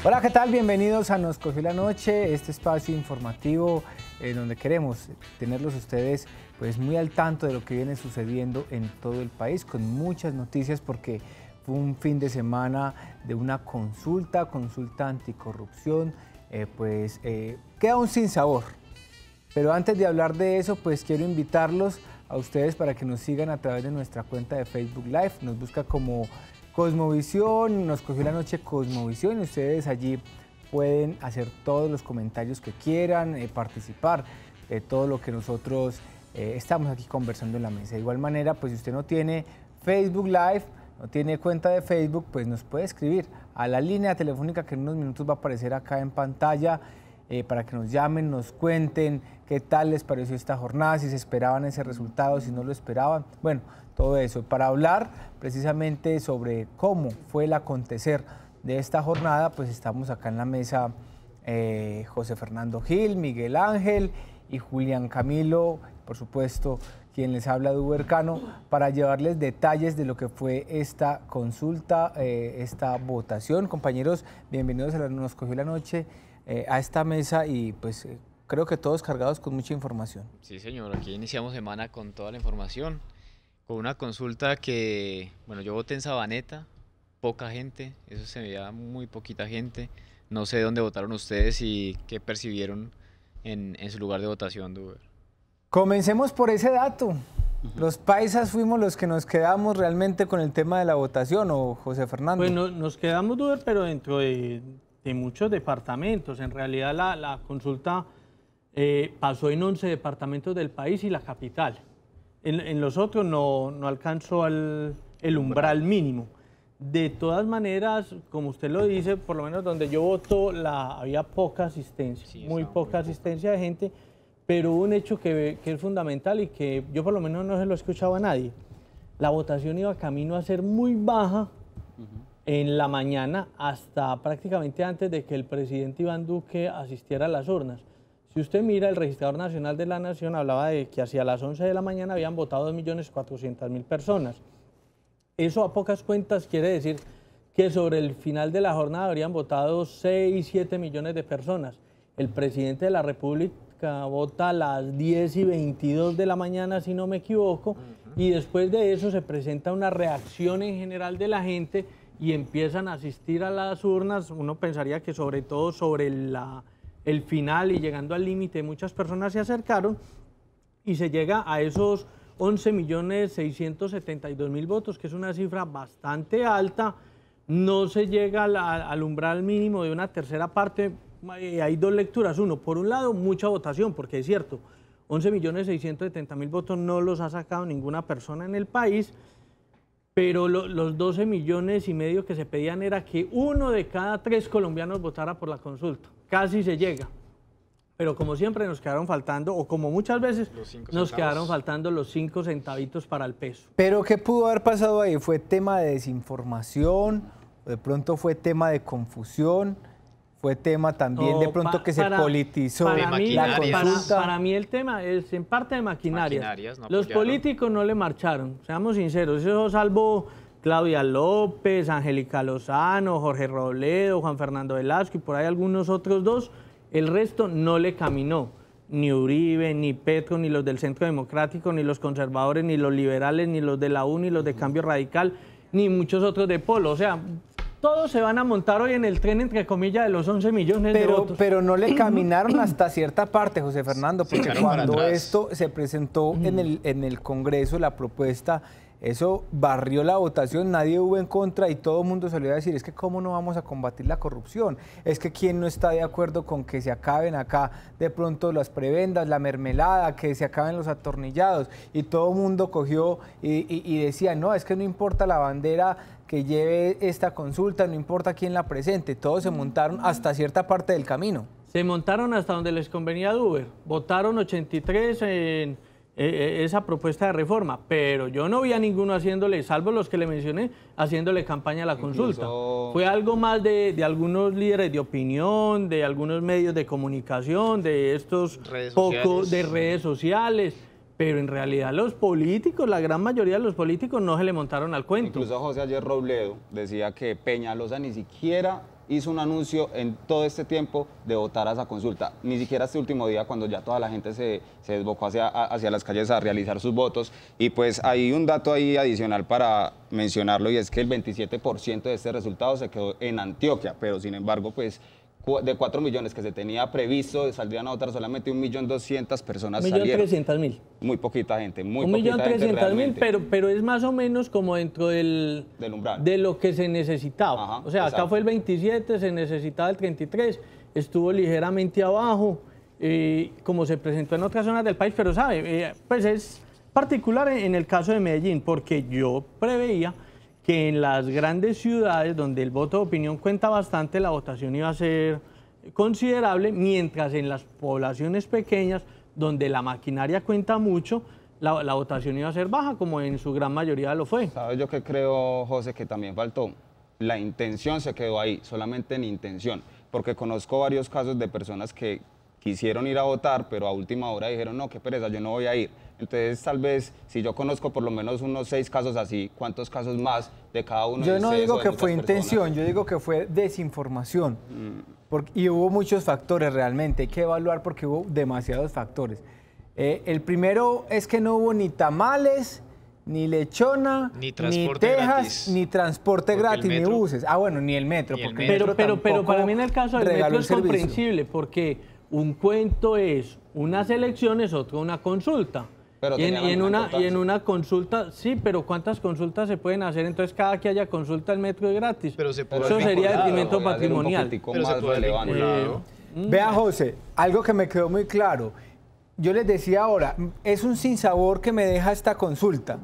Hola, ¿qué tal? Bienvenidos a Nos Cogió la Noche, este espacio informativo donde queremos tenerlos ustedes pues muy al tanto de lo que viene sucediendo en todo el país, con muchas noticias porque fue un fin de semana de una consulta anticorrupción, queda un sinsabor. Pero antes de hablar de eso, pues quiero invitarlos a ustedes para que nos sigan a través de nuestra cuenta de Facebook Live, nos busca como Cosmovisión, Nos Cogió la Noche Cosmovisión, y ustedes allí pueden hacer todos los comentarios que quieran, participar de todo lo que nosotros estamos aquí conversando en la mesa. De igual manera, pues si usted no tiene Facebook Live, no tiene cuenta de Facebook, pues nos puede escribir a la línea telefónica que en unos minutos va a aparecer acá en pantalla, para que nos llamen, nos cuenten qué tal les pareció esta jornada, si se esperaban ese resultado, si no lo esperaban. Bueno, todo eso, para hablar precisamente sobre cómo fue el acontecer de esta jornada, pues estamos acá en la mesa José Fernando Gil, Miguel Ángel y Julián Camilo, por supuesto, quien les habla de Ubercano, para llevarles detalles de lo que fue esta consulta, esta votación. Compañeros, bienvenidos a Nos Cogió la Noche, a esta mesa y pues creo que todos cargados con mucha información. Sí, señor, aquí iniciamos semana con toda la información, con una consulta que, bueno, yo voté en Sabaneta, poca gente, eso se veía muy poquita gente, no sé dónde votaron ustedes y qué percibieron en su lugar de votación, Duber. Comencemos por ese dato. Los paisas fuimos los que nos quedamos realmente con el tema de la votación, ¿o José Fernando? Pues nos quedamos, Duber, pero dentro de muchos departamentos. En realidad la consulta pasó en 11 departamentos del país y la capital. En los otros no alcanzó el umbral mínimo. De todas maneras, como usted lo dice, por lo menos donde yo voto había poca asistencia, Sí, muy poca asistencia de gente, pero hubo un hecho que es fundamental y que yo por lo menos no se lo he escuchado a nadie. La votación iba camino a ser muy baja en la mañana hasta prácticamente antes de que el presidente Iván Duque asistiera a las urnas. Si usted mira, el Registrador Nacional de la Nación hablaba de que hacia las 11 de la mañana habían votado 2.400.000 personas. Eso a pocas cuentas quiere decir que sobre el final de la jornada habrían votado 6, 7 millones de personas. El presidente de la República vota a las 10:22 de la mañana, si no me equivoco, y después de eso se presenta una reacción en general de la gente y empiezan a asistir a las urnas. Uno pensaría que sobre todo sobre el final y llegando al límite muchas personas se acercaron y se llega a esos 11.672.000 votos, que es una cifra bastante alta. No se llega al umbral mínimo de una tercera parte. Hay dos lecturas. Uno, por un lado, mucha votación, porque es cierto, 11.670.000 votos no los ha sacado ninguna persona en el país, pero los 12,5 millones que se pedían era que 1 de cada 3 colombianos votara por la consulta. Casi se llega. Pero como siempre nos quedaron faltando, o como muchas veces nos quedaron faltando los 5 centavitos para el peso. Pero ¿qué pudo haber pasado ahí? ¿Fue tema de desinformación? ¿O de pronto fue tema de confusión? ¿Fue tema también de pronto que se politizó la consulta? Para mí el tema es en parte de maquinarias. No los apoyaron. políticos no le marcharon, seamos sinceros, eso salvo Claudia López, Angélica Lozano, Jorge Robledo, Juan Fernando Velasco y por ahí algunos otros dos, el resto no le caminó. Ni Uribe, ni Petro, ni los del Centro Democrático, ni los conservadores, ni los liberales, ni los de la U, ni los de Cambio Radical, ni muchos otros de Polo. O sea, todos se van a montar hoy en el tren, entre comillas, de los 11 millones de votos. Pero no le caminaron hasta cierta parte, José Fernando, porque cuando esto se presentó en el Congreso, la propuesta, eso barrió la votación, nadie hubo en contra y todo el mundo salió a decir, es que cómo no vamos a combatir la corrupción, es que quién no está de acuerdo con que se acaben acá de pronto las prebendas, la mermelada, que se acaben los atornillados, y todo el mundo cogió y decía, no, es que no importa la bandera que lleve esta consulta, no importa quién la presente, todos se montaron hasta cierta parte del camino. Se montaron hasta donde les convenía a Uber, votaron 83 en esa propuesta de reforma, pero yo no vi a ninguno haciéndole, salvo los que le mencioné, haciéndole campaña a la consulta. Fue algo más de algunos líderes de opinión, de algunos medios de comunicación, de estos pocos de redes sociales, pero en realidad los políticos, la gran mayoría de los políticos no se le montaron al cuento. Incluso José ayer Robledo decía que Peñalosa ni siquiera hizo un anuncio en todo este tiempo de votar a esa consulta. Ni siquiera este último día, cuando ya toda la gente se desbocó hacia las calles a realizar sus votos. Y pues hay un dato ahí adicional para mencionarlo, y es que el 27% de este resultado se quedó en Antioquia, pero sin embargo, pues de 4 millones que se tenía previsto, saldrían a votar solamente 1.200.000 personas. 1.300.000. Muy poquita gente, muy 1.300.000, pero es más o menos como dentro del umbral de lo que se necesitaba. Ajá, o sea, exacto. acá fue el 27, se necesitaba el 33, estuvo ligeramente abajo, como se presentó en otras zonas del país, pero sabe, pues es particular en el caso de Medellín, porque yo preveía que en las grandes ciudades donde el voto de opinión cuenta bastante, la votación iba a ser considerable, mientras en las poblaciones pequeñas, donde la maquinaria cuenta mucho, la votación iba a ser baja, como en su gran mayoría lo fue. ¿Sabes yo qué creo, José? Que también faltó. La intención se quedó ahí, solamente en intención, porque conozco varios casos de personas que quisieron ir a votar, pero a última hora dijeron, no, qué pereza, yo no voy a ir. Entonces, tal vez, si yo conozco por lo menos unos 6 casos así, ¿cuántos casos más de cada uno? Yo no digo que fue intención, yo digo que fue desinformación. Y hubo muchos factores realmente, hay que evaluar porque hubo demasiados factores. El primero es que no hubo ni tamales, ni lechona, ni tejas, gratis, ni transporte gratis, ni buses. Ah, bueno, ni el metro. Ni el porque metro. Pero para mí en el caso del metro es comprensible, porque un cuento es unas elecciones, otro una consulta. Pero y en una consulta, sí, pero ¿cuántas consultas se pueden hacer? Entonces, cada que haya consulta, el metro es gratis. Pero se puede Eso sería detrimento patrimonial. Vea, José, algo que me quedó muy claro. Yo les decía ahora, es un sinsabor que me deja esta consulta.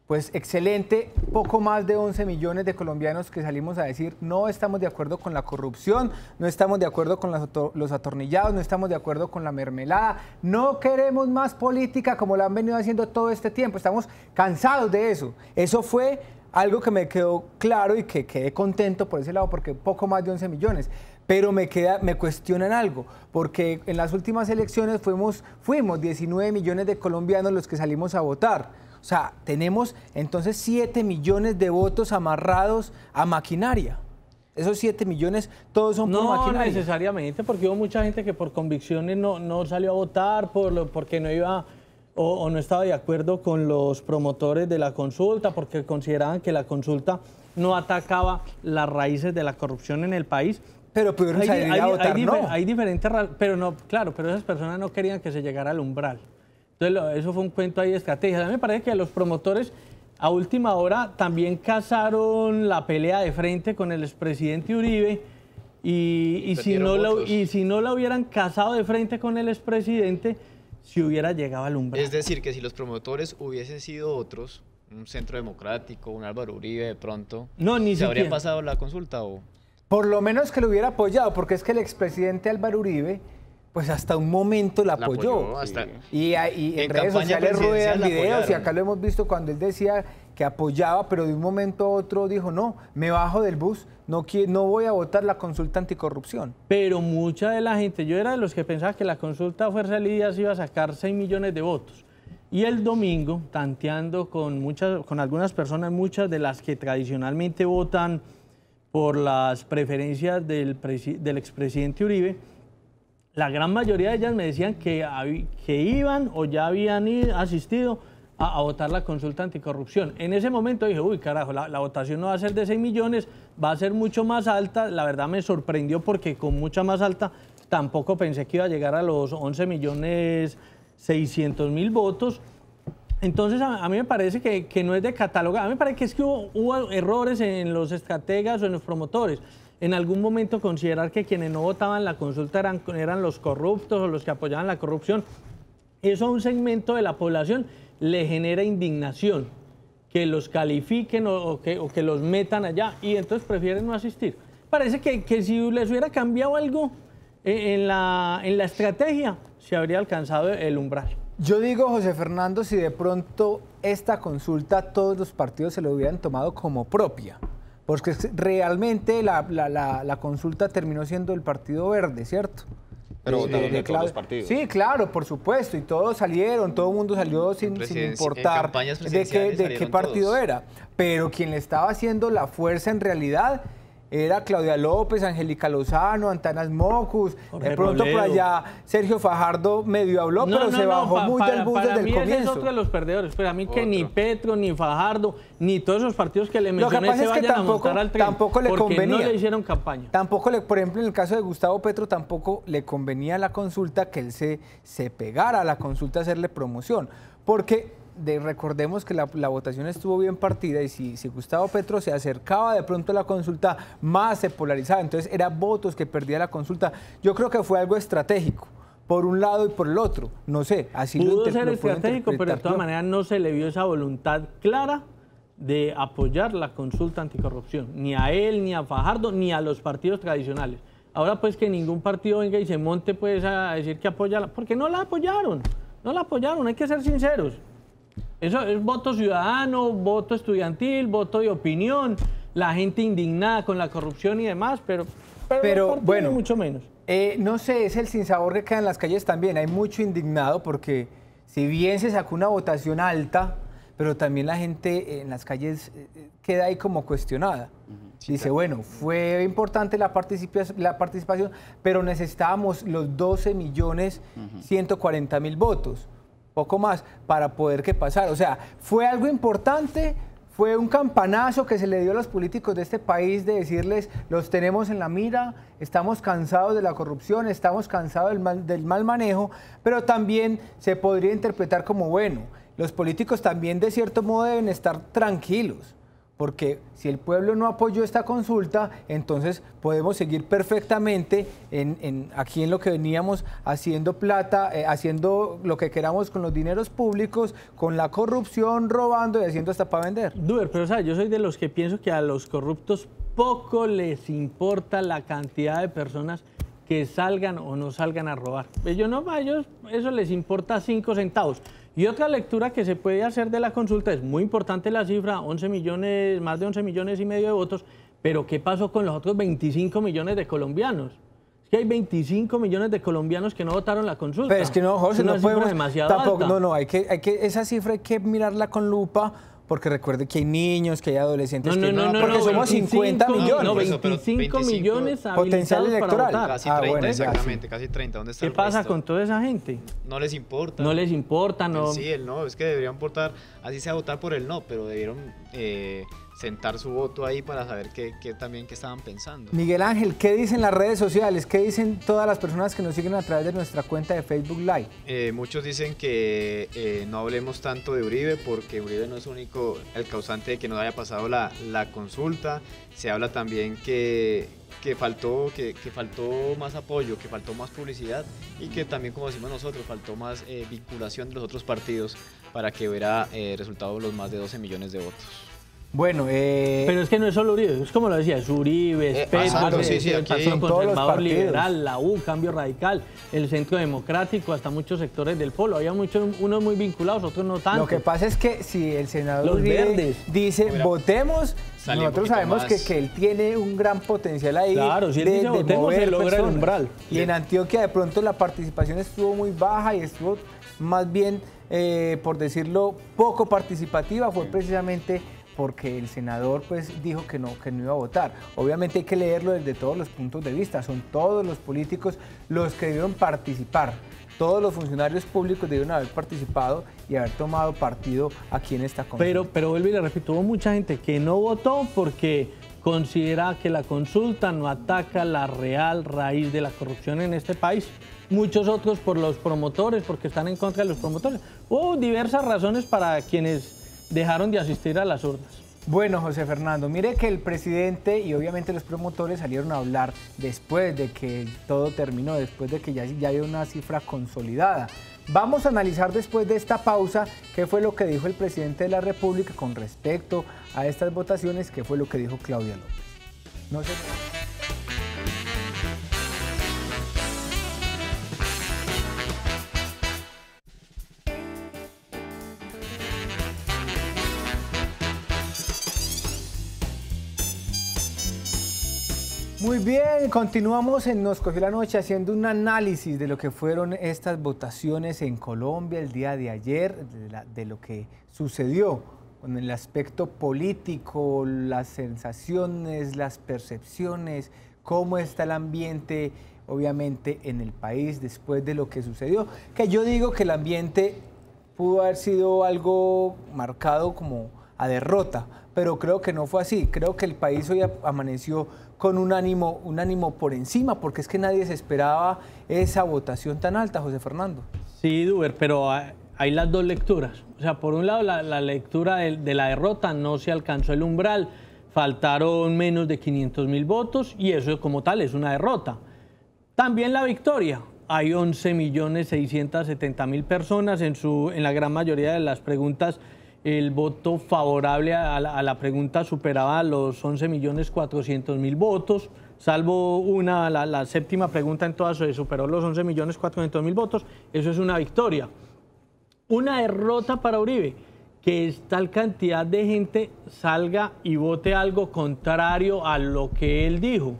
Pues excelente, poco más de 11 millones de colombianos que salimos a decir no estamos de acuerdo con la corrupción, no estamos de acuerdo con los atornillados, no estamos de acuerdo con la mermelada, no queremos más política como la han venido haciendo todo este tiempo, estamos cansados de eso. Eso fue algo que me quedó claro y que quedé contento por ese lado, porque poco más de 11 millones. Pero me cuestionan algo, porque en las últimas elecciones fuimos 19 millones de colombianos los que salimos a votar. O sea, tenemos entonces 7 millones de votos amarrados a maquinaria. Esos 7 millones, todos son por maquinaria. No necesariamente, porque hubo mucha gente que por convicciones no salió a votar, porque no iba o no estaba de acuerdo con los promotores de la consulta, porque consideraban que la consulta no atacaba las raíces de la corrupción en el país. Pero pudieron salir a votar, no. Hay diferentes, pero no, claro, pero esas personas no querían que se llegara al umbral. Entonces, eso fue un cuento ahí de estrategia. A mí me parece que los promotores a última hora también cazaron la pelea de frente con el expresidente Uribe y si no la hubieran cazado de frente con el expresidente, si hubiera llegado al umbral. Es decir, que si los promotores hubiesen sido otros, un Centro Democrático, un Álvaro Uribe de pronto, ¿se habría pasado la consulta o...? Por lo menos que lo hubiera apoyado, porque es que el expresidente Álvaro Uribe, pues hasta un momento la apoyó. Y en redes sociales ruedan videos, y acá lo hemos visto cuando él decía que apoyaba, pero de un momento a otro dijo, no, me bajo del bus, no voy a votar la consulta anticorrupción. Pero mucha de la gente, yo era de los que pensaba que la consulta Fuerza Elías iba a sacar 6 millones de votos. Y el domingo, tanteando con algunas personas, muchas de las que tradicionalmente votan por las preferencias del expresidente Uribe, la gran mayoría de ellas me decían que iban o ya habían asistido a votar la consulta anticorrupción. En ese momento dije, uy, carajo, la votación no va a ser de 6 millones, va a ser mucho más alta. La verdad me sorprendió porque con mucha más alta tampoco pensé que iba a llegar a los 11.600.000 votos. Entonces, a mí me parece que no es de catalogar. A mí me parece que es que hubo errores en los estrategas o en los promotores. En algún momento considerar que quienes no votaban la consulta eran los corruptos o los que apoyaban la corrupción. Eso a un segmento de la población le genera indignación, que los califiquen o que los metan allá, y entonces prefieren no asistir. Parece que si les hubiera cambiado algo en la estrategia, se habría alcanzado el umbral. Yo digo, José Fernando, si de pronto esta consulta todos los partidos se lo hubieran tomado como propia, porque realmente la consulta terminó siendo el Partido Verde, ¿cierto? Pero votaron de todos los partidos. Sí, claro, por supuesto, y todos salieron, todo el mundo salió sin importar de qué partido era. Pero quien le estaba haciendo la fuerza en realidad era Claudia López, Angélica Lozano, Antanas Mocus, Jorge de pronto Rolero. por allá Sergio Fajardo medio habló, pero se bajó muy del bus para desde mí el ese es comienzo. otro de los perdedores. Pero a mí que Otro. ni Petro, ni Fajardo, ni todos esos partidos que le Lo que mencioné pasa se es que vayan a montar al tren. tampoco le porque convenía. no le hicieron campaña. Tampoco, por ejemplo, en el caso de Gustavo Petro, tampoco le convenía a la consulta que él se pegara a la consulta a hacerle promoción, porque recordemos que la votación estuvo bien partida y si Gustavo Petro se acercaba de pronto a la consulta, más se polarizaba, entonces eran votos que perdía la consulta. Yo creo que fue algo estratégico, por un lado y por el otro, no sé, así Pudo lo ser puedo estratégico, pero de interpretar todas yo. maneras no se le vio esa voluntad clara de apoyar la consulta anticorrupción, ni a él, ni a Fajardo, ni a los partidos tradicionales. Ahora pues que ningún partido venga y se monte pues a decir que apoya, porque no la apoyaron, hay que ser sinceros. Eso es voto ciudadano, voto estudiantil, voto de opinión, la gente indignada con la corrupción y demás, pero los partidos bueno, mucho menos. No sé, es el sinsabor que queda en las calles también. Hay mucho indignado porque si bien se sacó una votación alta, pero también la gente en las calles queda ahí como cuestionada. Dice, bueno, fue importante la participación, pero necesitábamos los 12.140.000 votos, poco más, para poder que pasara. O sea, fue algo importante. Fue un campanazo que se le dio a los políticos de este país de decirles, los tenemos en la mira, estamos cansados de la corrupción, estamos cansados del mal manejo, pero también se podría interpretar como, bueno, los políticos también de cierto modo deben estar tranquilos, porque si el pueblo no apoyó esta consulta, entonces podemos seguir perfectamente aquí en lo que veníamos haciendo plata, haciendo lo que queramos con los dineros públicos, con la corrupción, robando y haciendo hasta para vender. Duber, pero ¿sabes? Yo soy de los que pienso que a los corruptos poco les importa la cantidad de personas que salgan o no salgan a robar. Ellos no, a ellos eso les importa 5 centavos. Y otra lectura que se puede hacer de la consulta, es muy importante la cifra, 11 millones, más de 11 millones y medio de votos, pero ¿qué pasó con los otros 25 millones de colombianos? Es que hay 25 millones de colombianos que no votaron la consulta. Pero es que no, José, no podemos demasiado tampoco, alta. no, esa cifra hay que mirarla con lupa, porque recuerde que hay niños, que hay adolescentes, porque somos 50 millones. No, Por eso, pero 25 millones potencial habilitados electoral. para votar. Casi Ah, 30, bueno, ya, exactamente, casi 30. ¿Dónde está ¿Qué el pasa resto? con toda esa gente? No les importa. No les importa, no. Sí, el no, es que deberían votar, así sea votar por el no, pero debieron sentar su voto ahí para saber qué estaban pensando. Miguel Ángel, ¿qué dicen las redes sociales? ¿Qué dicen todas las personas que nos siguen a través de nuestra cuenta de Facebook Live? Muchos dicen que no hablemos tanto de Uribe porque Uribe no es único el causante de que no haya pasado la consulta. Se habla también que faltó más apoyo, que faltó más publicidad y que también, como decimos nosotros, faltó más vinculación de los otros partidos para que hubiera resultado los más de 12 millones de votos. Bueno, Pero es que no es solo Uribe, es como lo decía, es Uribe, es Petro, exacto, es sí, el aquí Partido son todos los Conservador partidos. Liberal, la U, Cambio Radical, el Centro Democrático, hasta muchos sectores del Polo. Había unos muy vinculados, otros no tanto. lo que pasa es que si el senador Los Uribe verdes. dice votemos, Sale un nosotros poquito sabemos más. que él tiene un gran potencial ahí. Claro, si él dice votemos, mover se logra el personas. umbral. Y en Antioquia de pronto la participación estuvo muy baja y estuvo más bien, por decirlo, poco participativa, fue precisamente porque el senador pues dijo que no iba a votar. Obviamente hay que leerlo desde todos los puntos de vista, son todos los políticos los que debieron participar, todos los funcionarios públicos debieron haber participado y haber tomado partido aquí en esta consulta. Pero vuelvo y le repito, hubo mucha gente que no votó porque considera que la consulta no ataca la real raíz de la corrupción en este país. Muchos otros por los promotores, porque están en contra de los promotores. Hubo diversas razones para quienes dejaron de asistir a las urnas. Bueno, José Fernando, mire que el presidente y obviamente los promotores salieron a hablar después de que todo terminó, después de que ya había una cifra consolidada. Vamos a analizar después de esta pausa qué fue lo que dijo el presidente de la República con respecto a estas votaciones, qué fue lo que dijo Claudia López. No se... Muy bien, continuamos en Nos Cogió la Noche haciendo un análisis de lo que fueron estas votaciones en Colombia el día de ayer, de lo que sucedió en el aspecto político, las sensaciones, las percepciones, cómo está el ambiente, obviamente, en el país después de lo que sucedió. Que yo digo que el ambiente pudo haber sido algo marcado como a derrota, pero creo que no fue así. Creo que el país hoy amaneció con un ánimo por encima, porque es que nadie se esperaba esa votación tan alta, José Fernando. Sí, Duber, pero hay las dos lecturas. O sea, por un lado, la lectura de la derrota, no se alcanzó el umbral, faltaron menos de 500.000 votos y eso como tal es una derrota. También la victoria. Hay 11.670.000 personas, en la gran mayoría de las preguntas el voto favorable a la pregunta superaba los 11.400.000 votos, salvo la séptima pregunta en todas se superó los 11.400.000 votos, eso es una victoria. Una derrota para Uribe, que tal cantidad de gente salga y vote algo contrario a lo que él dijo.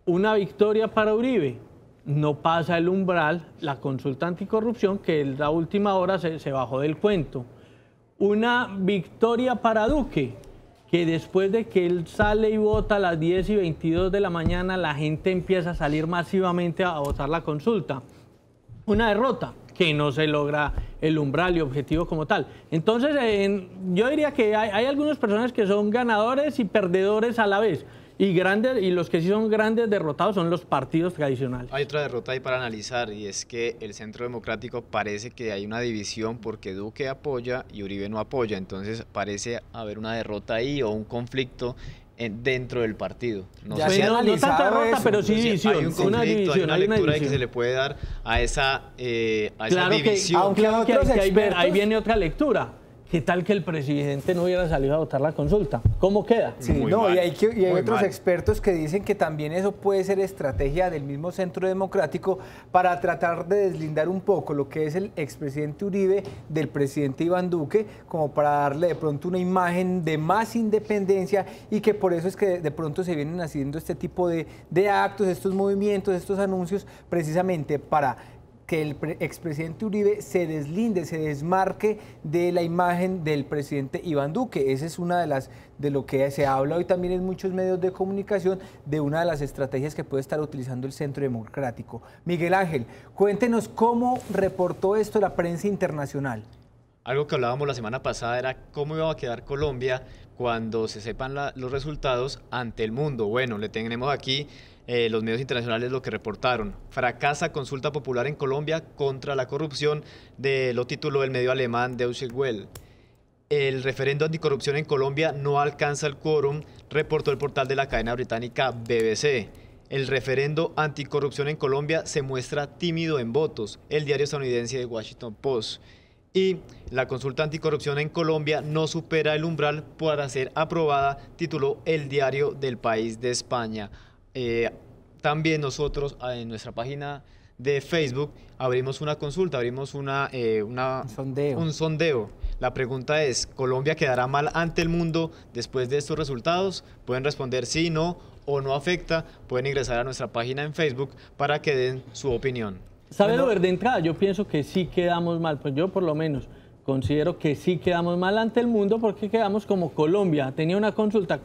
Una victoria para Uribe, no pasa el umbral, la consulta anticorrupción, que en la última hora se bajó del cuento. Una victoria para Duque, que después de que él sale y vota a las 10:22 de la mañana, la gente empieza a salir masivamente a votar la consulta. Una derrota, que no se logra el umbral y objetivo como tal. Entonces, yo diría que hay algunas personas que son ganadores y perdedores a la vez. Y los que sí son grandes derrotados son los partidos tradicionales. Hay otra derrota ahí para analizar y es que el Centro Democrático parece que hay una división porque Duque apoya y Uribe no apoya, entonces parece haber una derrota ahí o un conflicto dentro del partido. No tanta derrota, eso, pero sí división. Hay un conflicto, hay una lectura que se le puede dar a esa división. Claro que ahí viene otra lectura. ¿Qué tal que el presidente no hubiera salido a votar la consulta? ¿Cómo queda? Sí, no, y hay otros expertos que dicen que también eso puede ser estrategia del mismo Centro Democrático para tratar de deslindar un poco lo que es el expresidente Uribe del presidente Iván Duque, como para darle de pronto una imagen de más independencia y que por eso es que de pronto se vienen haciendo este tipo de actos, estos movimientos, estos anuncios, precisamente para que el expresidente Uribe se deslinde, se desmarque de la imagen del presidente Iván Duque. Esa es una de lo que se habla hoy también en muchos medios de comunicación, de una de las estrategias que puede estar utilizando el Centro Democrático. Miguel Ángel, cuéntenos cómo reportó esto la prensa internacional. Algo que hablábamos la semana pasada era cómo iba a quedar Colombia cuando se sepan los resultados ante el mundo. Bueno, le tenemos aquí los medios internacionales lo que reportaron. Fracasa consulta popular en Colombia contra la corrupción, lo tituló el medio alemán Deutsche Welle. El referendo anticorrupción en Colombia no alcanza el quórum, reportó el portal de la cadena británica BBC. El referendo anticorrupción en Colombia se muestra tímido en votos, el diario estadounidense The Washington Post. Y la consulta anticorrupción en Colombia no supera el umbral para ser aprobada, tituló el diario del País de España. También nosotros en nuestra página de Facebook abrimos una consulta, abrimos un sondeo. La pregunta es, ¿Colombia quedará mal ante el mundo después de estos resultados? Pueden responder sí, no o no afecta. Pueden ingresar a nuestra página en Facebook para que den su opinión. ¿Sabe, Robert? De entrada, yo pienso que sí quedamos mal, pues yo por lo menos considero que sí quedamos mal ante el mundo porque quedamos como Colombia. Tenía una consulta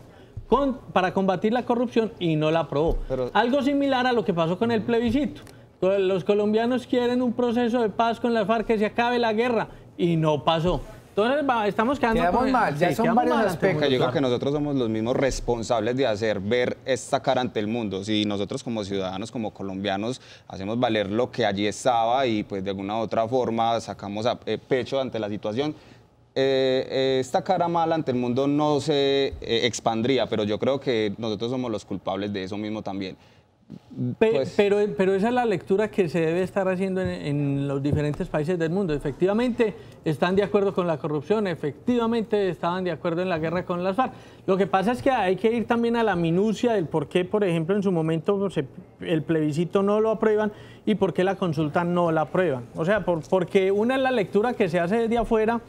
para combatir la corrupción y no la aprobó. Algo similar a lo que pasó con el plebiscito. Los colombianos quieren un proceso de paz con las FARC, que se acabe la guerra, y no pasó. Entonces estamos quedamos mal, ya son varios aspectos. Yo creo que nosotros somos los mismos responsables de hacer ver esta cara ante el mundo. Si nosotros como ciudadanos, como colombianos, hacemos valer lo que allí estaba y pues de alguna u otra forma sacamos a pecho ante la situación, esta cara mala ante el mundo no se expandría, pero yo creo que nosotros somos los culpables de eso mismo también. Pero esa es la lectura que se debe estar haciendo en los diferentes países del mundo. Efectivamente están de acuerdo con la corrupción, efectivamente estaban de acuerdo en la guerra con las FARC. Lo que pasa es que hay que ir también a la minucia del por qué, por ejemplo, en su momento el plebiscito no lo aprueban y por qué la consulta no la aprueban. O sea, porque una es la lectura que se hace desde afuera,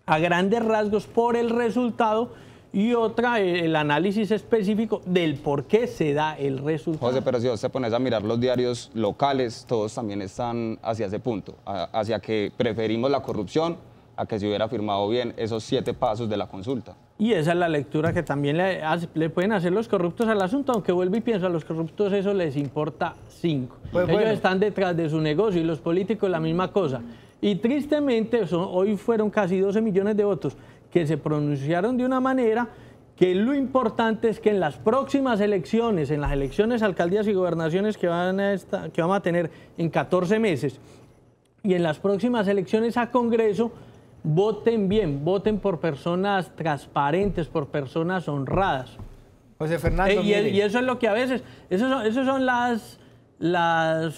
a grandes rasgos por el resultado, y otra, el análisis específico del por qué se da el resultado. José, pero si vos te pones a mirar los diarios locales, todos también están hacia ese punto, hacia que preferimos la corrupción a que se hubiera firmado bien esos 7 pasos de la consulta. Y esa es la lectura que también le pueden hacer los corruptos al asunto, aunque vuelvo y pienso, a los corruptos eso les importa 5. Pues Ellos bueno. están detrás de su negocio y los políticos la misma cosa. Y tristemente, hoy fueron casi 12 millones de votos que se pronunciaron de una manera que lo importante es que en las próximas elecciones, en las elecciones alcaldías y gobernaciones que vamos a tener en 14 meses, y en las próximas elecciones a Congreso, voten bien, voten por personas transparentes, por personas honradas. José Fernando, Y mire. eso es lo que a veces, esos son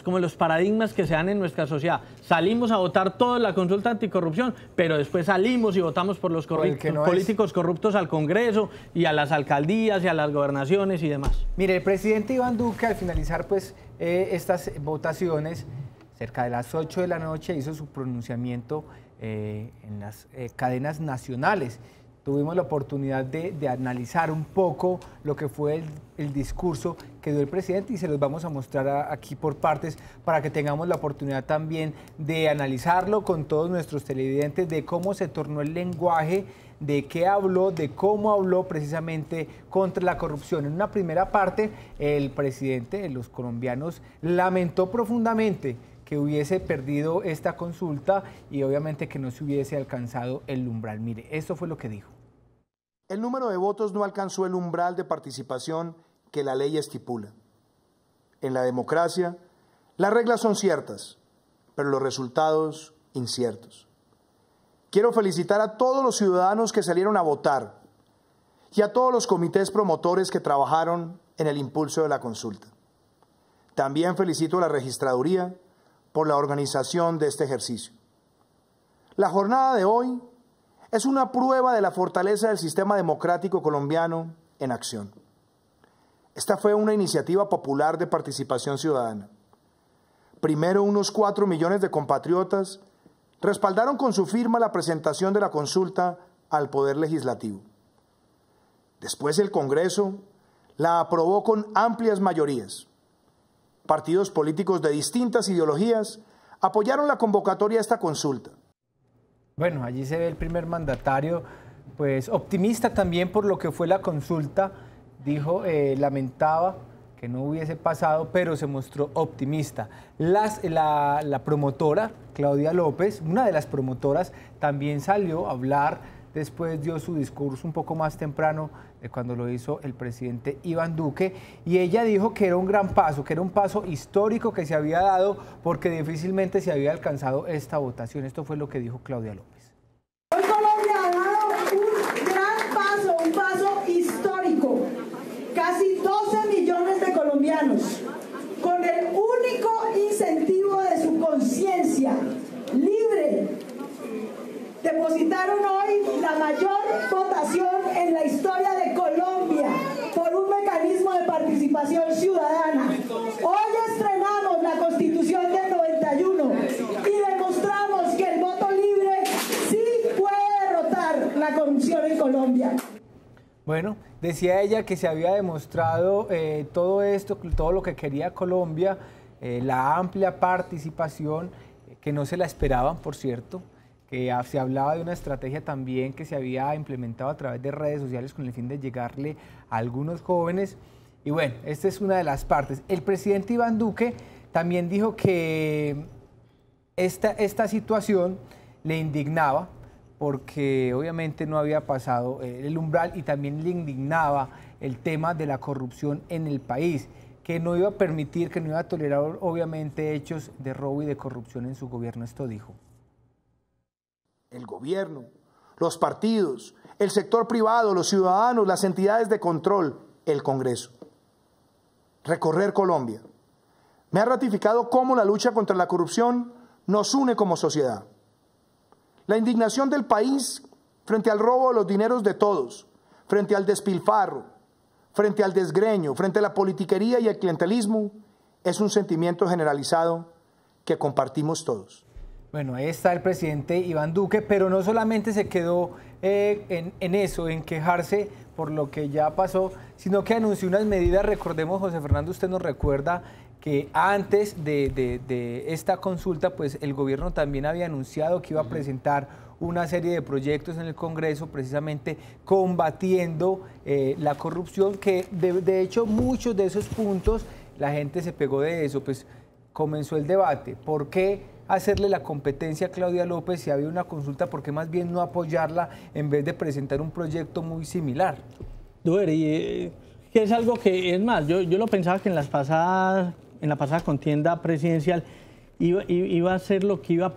como los paradigmas que se dan en nuestra sociedad. Salimos a votar toda la consulta anticorrupción, pero después salimos y votamos por los Por el que no es. políticos corruptos al Congreso y a las alcaldías y a las gobernaciones y demás. Mire, el presidente Iván Duque, al finalizar pues estas votaciones, cerca de las 8 de la noche, hizo su pronunciamiento en las cadenas nacionales. Tuvimos la oportunidad de analizar un poco lo que fue el discurso que dio el presidente y se los vamos a mostrar aquí por partes para que tengamos la oportunidad también de analizarlo con todos nuestros televidentes, de cómo se tornó el lenguaje, de qué habló, de cómo habló precisamente contra la corrupción. En una primera parte, el presidente de los colombianos lamentó profundamente que hubiese perdido esta consulta y obviamente que no se hubiese alcanzado el umbral. Mire, esto fue lo que dijo. El número de votos no alcanzó el umbral de participación que la ley estipula. En la democracia, las reglas son ciertas, pero los resultados inciertos. Quiero felicitar a todos los ciudadanos que salieron a votar y a todos los comités promotores que trabajaron en el impulso de la consulta. También felicito a la registraduría por la organización de este ejercicio. La jornada de hoy es una prueba de la fortaleza del sistema democrático colombiano en acción. Esta fue una iniciativa popular de participación ciudadana. Primero, unos 4 millones de compatriotas respaldaron con su firma la presentación de la consulta al Poder Legislativo. Después, el Congreso la aprobó con amplias mayorías. Partidos políticos de distintas ideologías apoyaron la convocatoria a esta consulta. Bueno, allí se ve el primer mandatario, pues optimista también por lo que fue la consulta. Dijo, lamentaba que no hubiese pasado, pero se mostró optimista. La promotora, Claudia López, una de las promotoras, también salió a hablar, después dio su discurso un poco más temprano de cuando lo hizo el presidente Iván Duque, y ella dijo que era un gran paso, que era un paso histórico que se había dado porque difícilmente se había alcanzado esta votación. Esto fue lo que dijo Claudia López. Hoy Colombia ha dado un gran paso, un paso histórico. Casi 12 millones de colombianos, con el único incentivo de su conciencia libre, depositaron hoy la mayor votación en la historia de Colombia por un mecanismo de participación ciudadana. Hoy estrenamos la Constitución del 91 y demostramos que el voto libre sí puede derrotar la corrupción en Colombia. Bueno, decía ella que se había demostrado todo esto, todo lo que quería Colombia, la amplia participación, que no se la esperaban, por cierto, que se hablaba de una estrategia también que se había implementado a través de redes sociales con el fin de llegarle a algunos jóvenes. Y bueno, esta es una de las partes. El presidente Iván Duque también dijo que esta situación le indignaba, porque obviamente no había pasado el umbral, y también le indignaba el tema de la corrupción en el país, que no iba a permitir, que no iba a tolerar obviamente hechos de robo y de corrupción en su gobierno. Esto dijo. El gobierno, los partidos, el sector privado, los ciudadanos, las entidades de control, el Congreso. Recorrer Colombia me ha ratificado cómo la lucha contra la corrupción nos une como sociedad. La indignación del país frente al robo de los dineros de todos, frente al despilfarro, frente al desgreño, frente a la politiquería y el clientelismo, es un sentimiento generalizado que compartimos todos. Bueno, ahí está el presidente Iván Duque, pero no solamente se quedó en eso, en quejarse por lo que ya pasó, sino que anunció unas medidas. Recordemos, José Fernando, usted nos recuerda que antes de esta consulta, pues el gobierno también había anunciado que iba a presentar una serie de proyectos en el Congreso precisamente combatiendo la corrupción, que de hecho muchos de esos puntos la gente se pegó de eso, pues comenzó el debate. ¿Por qué hacerle la competencia a Claudia López si había una consulta? ¿Por qué más bien no apoyarla en vez de presentar un proyecto muy similar? Duer, y que es algo que, es más, yo lo pensaba que en la pasada contienda presidencial iba a ser lo que iba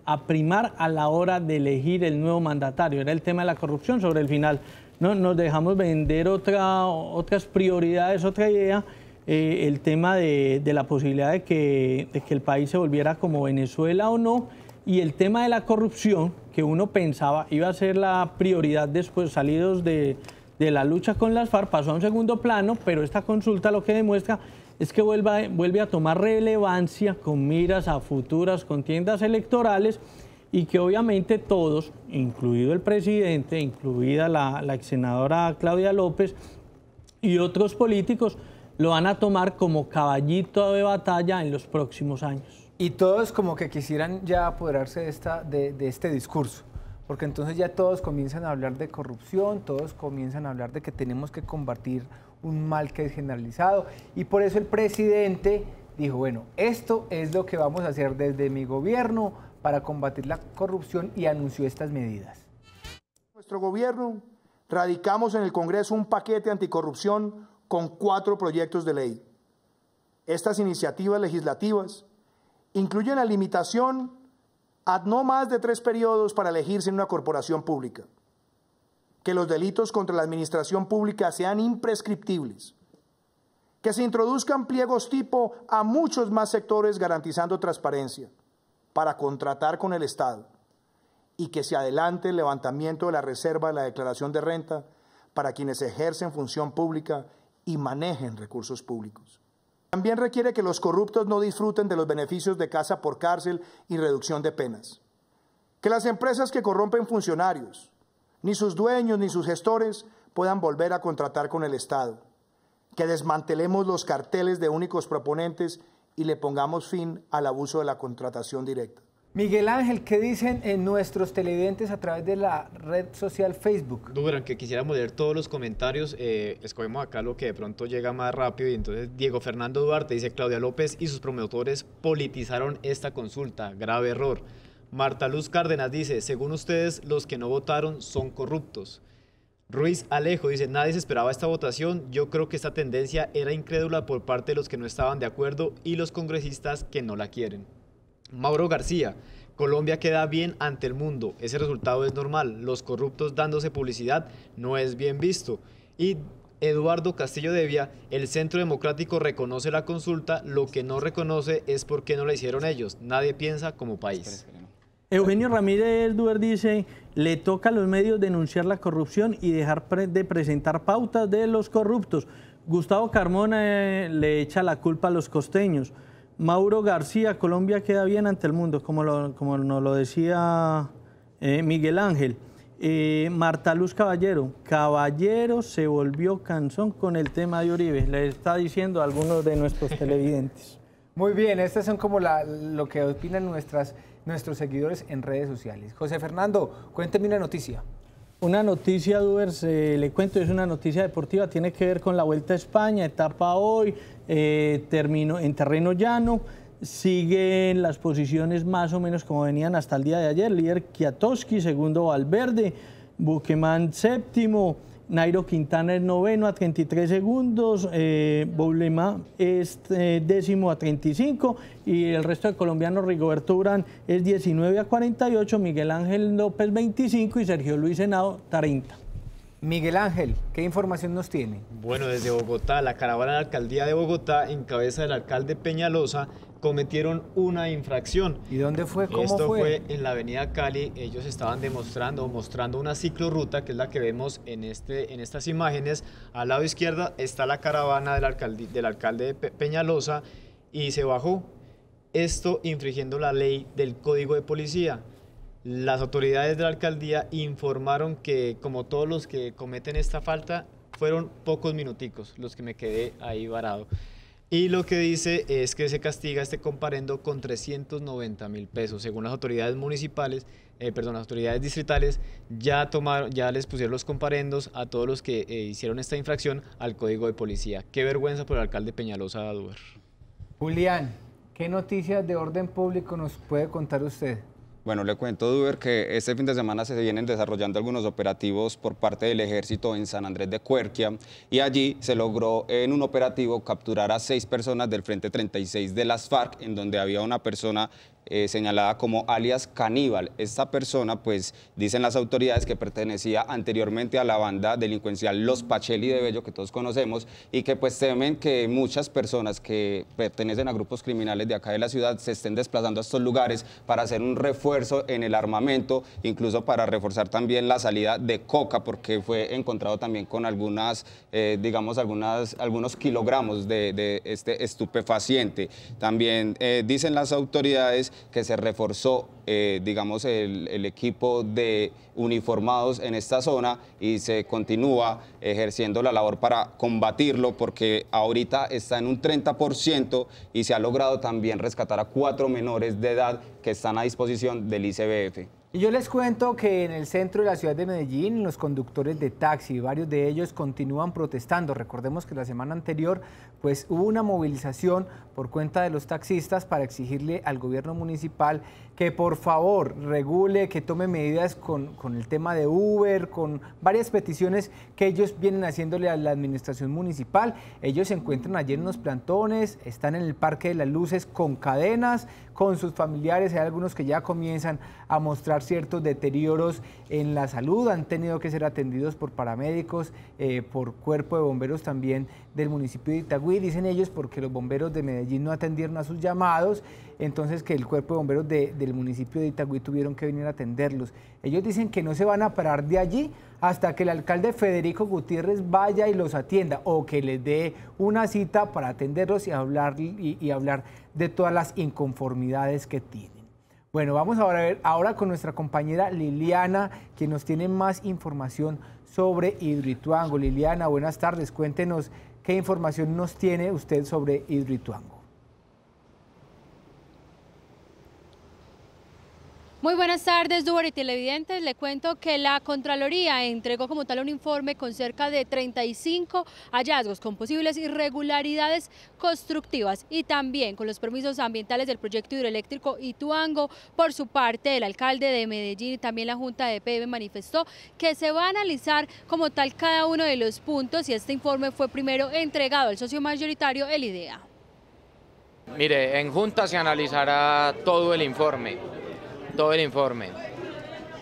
a primar a la hora de elegir el nuevo mandatario. Era el tema de la corrupción. Sobre el final nos dejamos vender otras prioridades, otra idea, el tema de la posibilidad de que el país se volviera como Venezuela o no, y el tema de la corrupción, que uno pensaba iba a ser la prioridad después, salidos de la lucha con las FARC, pasó a un segundo plano, pero esta consulta lo que demuestra es que vuelve a tomar relevancia con miras a futuras contiendas electorales, y que obviamente todos, incluido el presidente, incluida la ex senadora Claudia López y otros políticos, lo van a tomar como caballito de batalla en los próximos años. Y todos como que quisieran ya apoderarse de este discurso, porque entonces ya todos comienzan a hablar de corrupción, todos comienzan a hablar de que tenemos que combatir un mal que es generalizado, y por eso el presidente dijo, bueno, esto es lo que vamos a hacer desde mi gobierno para combatir la corrupción, y anunció estas medidas. Nuestro gobierno radicamos en el Congreso un paquete anticorrupción con 4 proyectos de ley. Estas iniciativas legislativas incluyen la limitación a no más de 3 periodos para elegirse en una corporación pública, que los delitos contra la administración pública sean imprescriptibles, que se introduzcan pliegos tipo a muchos más sectores garantizando transparencia para contratar con el Estado, y que se adelante el levantamiento de la reserva de la declaración de renta para quienes ejercen función pública y manejen recursos públicos. También requiere que los corruptos no disfruten de los beneficios de casa por cárcel y reducción de penas. Que las empresas que corrompen funcionarios, ni sus dueños ni sus gestores, puedan volver a contratar con el Estado. Que desmantelemos los carteles de únicos proponentes y le pongamos fin al abuso de la contratación directa. Miguel Ángel, ¿qué dicen nuestros televidentes a través de la red social Facebook? Duran, que quisiéramos leer todos los comentarios, escogemos acá lo que de pronto llega más rápido, y entonces Diego Fernando Duarte dice: Claudia López y sus promotores politizaron esta consulta, grave error. Marta Luz Cárdenas dice: según ustedes, los que no votaron son corruptos. Ruiz Alejo dice: nadie se esperaba esta votación, yo creo que esta tendencia era incrédula por parte de los que no estaban de acuerdo y los congresistas que no la quieren. Mauro García: Colombia queda bien ante el mundo, ese resultado es normal, los corruptos dándose publicidad no es bien visto. Y Eduardo Castillo Devia: el Centro Democrático reconoce la consulta, lo que no reconoce es por qué no la hicieron ellos, nadie piensa como país. Eugenio Ramírez Duer dice: le toca a los medios denunciar la corrupción y dejar de presentar pautas de los corruptos. Gustavo Carmona le echa la culpa a los costeños. Mauro García: Colombia queda bien ante el mundo, como nos lo decía Miguel Ángel. Marta Luz Caballero se volvió cansón con el tema de Uribe, le está diciendo a algunos de nuestros televidentes. Muy bien, estas son como lo que opinan nuestros seguidores en redes sociales. José Fernando, cuénteme una noticia. Una noticia, Duber, le cuento, es una noticia deportiva, tiene que ver con la Vuelta a España, etapa hoy, terminó en terreno llano, siguen las posiciones más o menos como venían hasta el día de ayer: líder Kwiatkowski, segundo Valverde, Bukeman séptimo, Nairo Quintana es noveno a 33 segundos, Boulema es décimo a 35, y el resto de colombianos: Rigoberto Urán es 19 a 48, Miguel Ángel López 25 y Sergio Luis Henao 30. Miguel Ángel, ¿qué información nos tiene? Bueno, desde Bogotá, la caravana de la alcaldía de Bogotá, en cabeza del alcalde Peñalosa, cometieron una infracción. ¿Y dónde fue? ¿Cómo Esto fue? En la avenida Cali. Ellos estaban mostrando una ciclorruta, que es la que vemos en estas imágenes. Al lado izquierda está la caravana del alcalde Peñalosa, y se bajó. Esto infringiendo la ley del Código de Policía. Las autoridades de la alcaldía informaron que, como todos los que cometen esta falta, fueron pocos minuticos los que me quedé ahí varado. Y lo que dice es que se castiga este comparendo con 390.000 pesos. Según las autoridades municipales, las autoridades distritales ya les pusieron los comparendos a todos los que hicieron esta infracción al Código de Policía. Qué vergüenza por el alcalde Peñalosa Duber. Julián, ¿qué noticias de orden público nos puede contar usted? Bueno, le cuento, Duber, que este fin de semana se vienen desarrollando algunos operativos por parte del Ejército en San Andrés de Cuerquia y allí se logró en un operativo capturar a 6 personas del Frente 36 de las FARC, en donde había una persona señalada como alias Caníbal. Esta persona, pues, dicen las autoridades que pertenecía anteriormente a la banda delincuencial Los Pacheli de Bello, que todos conocemos, y que pues temen que muchas personas que pertenecen a grupos criminales de acá de la ciudad se estén desplazando a estos lugares para hacer un refuerzo en el armamento, incluso para reforzar también la salida de coca, porque fue encontrado también con algunos kilogramos de este estupefaciente. También dicen las autoridades que se reforzó, el equipo de uniformados en esta zona y se continúa ejerciendo la labor para combatirlo, porque ahorita está en un 30% y se ha logrado también rescatar a 4 menores de edad que están a disposición del ICBF. Y yo les cuento que en el centro de la ciudad de Medellín, los conductores de taxi, varios de ellos continúan protestando. Recordemos que la semana anterior pues, hubo una movilización por cuenta de los taxistas para exigirle al gobierno municipal que por favor regule, que tome medidas con el tema de Uber, con varias peticiones que ellos vienen haciéndole a la administración municipal. Ellos se encuentran allí en unos plantones, están en el Parque de las Luces con cadenas, con sus familiares. Hay algunos que ya comienzan a mostrar ciertos deterioros en la salud, han tenido que ser atendidos por paramédicos, por cuerpo de bomberos también del municipio de Itagüí, dicen ellos, porque los bomberos de Medellín no atendieron a sus llamados, entonces que el cuerpo de bomberos del municipio de Itagüí tuvieron que venir a atenderlos. Ellos dicen que no se van a parar de allí hasta que el alcalde Federico Gutiérrez vaya y los atienda o que les dé una cita para atenderlos y hablar de todas las inconformidades que tienen. Bueno, vamos a ver ahora con nuestra compañera Liliana, quien nos tiene más información sobre Hidroituango. Liliana, buenas tardes, cuéntenos qué información nos tiene usted sobre Hidroituango. Muy buenas tardes, Duber y televidentes. Le cuento que la Contraloría entregó como tal un informe con cerca de 35 hallazgos con posibles irregularidades constructivas y también con los permisos ambientales del proyecto hidroeléctrico Ituango. Por su parte, el alcalde de Medellín y también la Junta de EPM manifestó que se va a analizar como tal cada uno de los puntos y este informe fue primero entregado al socio mayoritario, el IDEA. Mire, en Junta se analizará todo el informe.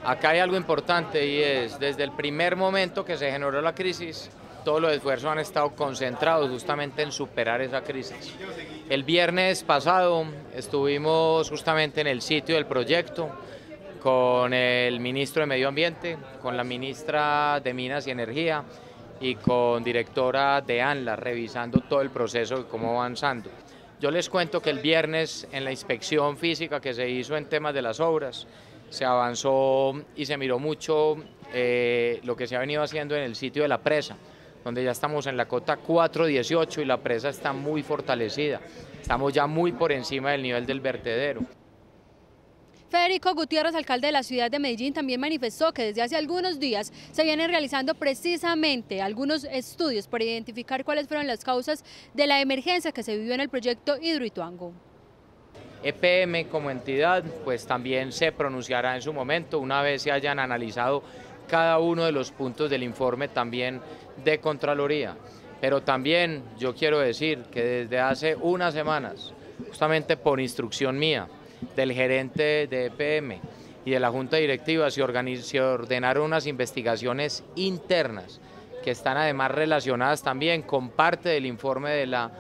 Acá hay algo importante y es, desde el primer momento que se generó la crisis, todos los esfuerzos han estado concentrados justamente en superar esa crisis. El viernes pasado estuvimos justamente en el sitio del proyecto con el ministro de Medio Ambiente, con la ministra de Minas y Energía y con directora de ANLA, revisando todo el proceso y cómo va avanzando. Yo les cuento que el viernes en la inspección física que se hizo en temas de las obras, se avanzó y se miró mucho lo que se ha venido haciendo en el sitio de la presa, donde ya estamos en la cota 418 y la presa está muy fortalecida. Estamos ya muy por encima del nivel del vertedero. Federico Gutiérrez, alcalde de la ciudad de Medellín, también manifestó que desde hace algunos días se vienen realizando precisamente algunos estudios para identificar cuáles fueron las causas de la emergencia que se vivió en el proyecto Hidroituango. EPM como entidad pues también se pronunciará en su momento una vez se hayan analizado cada uno de los puntos del informe también de Contraloría. Pero también yo quiero decir que desde hace unas semanas, justamente por instrucción mía, del gerente de EPM y de la Junta Directiva se ordenaron unas investigaciones internas que están además relacionadas también con parte del informe de la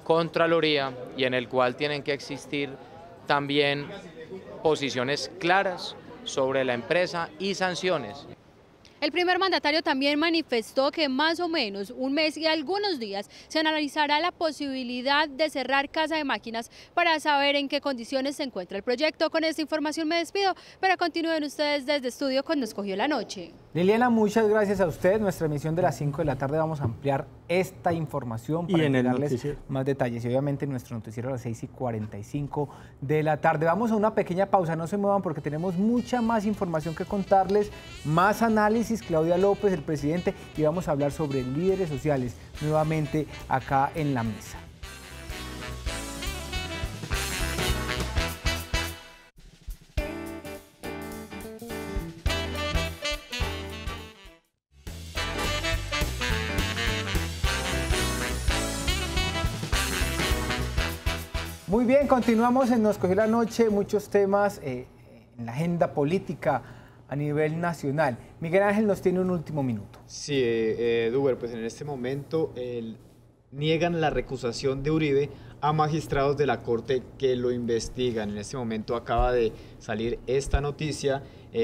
Contraloría y en el cual tienen que existir también posiciones claras sobre la empresa y sanciones. El primer mandatario también manifestó que más o menos un mes y algunos días se analizará la posibilidad de cerrar Casa de Máquinas para saber en qué condiciones se encuentra el proyecto. Con esta información me despido, pero continúen ustedes desde estudio con Nos Cogió la Noche. Liliana, muchas gracias a usted. Nuestra emisión de las 5 de la tarde vamos a ampliar esta información para darles más detalles. Y obviamente en nuestro noticiero a las 6:45 de la tarde. Vamos a una pequeña pausa, no se muevan porque tenemos mucha más información que contarles, más análisis. Claudia López, el presidente, y vamos a hablar sobre líderes sociales nuevamente acá en la mesa. Muy bien, continuamos en Nos Cogió la Noche, muchos temas en la agenda política a nivel nacional. Miguel Ángel nos tiene un último minuto. Sí, Duber, pues en este momento niegan la recusación de Uribe a magistrados de la Corte que lo investigan. En este momento acaba de salir esta noticia.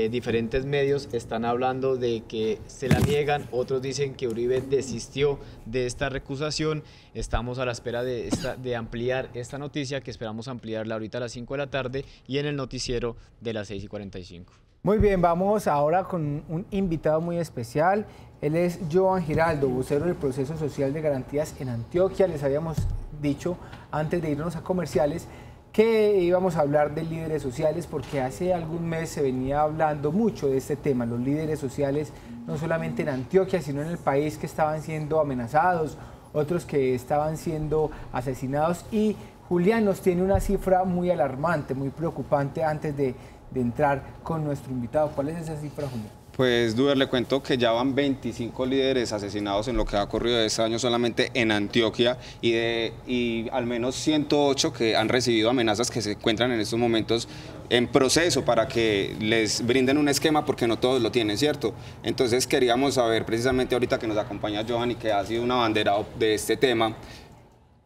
Diferentes medios están hablando de que se la niegan, otros dicen que Uribe desistió de esta recusación. Estamos a la espera de ampliar esta noticia, que esperamos ampliarla ahorita a las 5 de la tarde y en el noticiero de las 6:45. Muy bien, vamos ahora con un invitado muy especial. Él es Joan Giraldo, vocero del Proceso Social de Garantías en Antioquia. Les habíamos dicho antes de irnos a comerciales que íbamos a hablar de líderes sociales porque hace algún mes se venía hablando mucho de este tema, los líderes sociales no solamente en Antioquia sino en el país, que estaban siendo amenazados, otros que estaban siendo asesinados, y Julián nos tiene una cifra muy alarmante, muy preocupante antes de entrar con nuestro invitado. ¿Cuál es esa cifra, Julián? Pues, Duber, le cuento que ya van 25 líderes asesinados en lo que ha ocurrido este año solamente en Antioquia y al menos 108 que han recibido amenazas, que se encuentran en estos momentos en proceso para que les brinden un esquema, porque no todos lo tienen, ¿cierto? Entonces queríamos saber, precisamente ahorita que nos acompaña Joan y que ha sido un abanderado de este tema,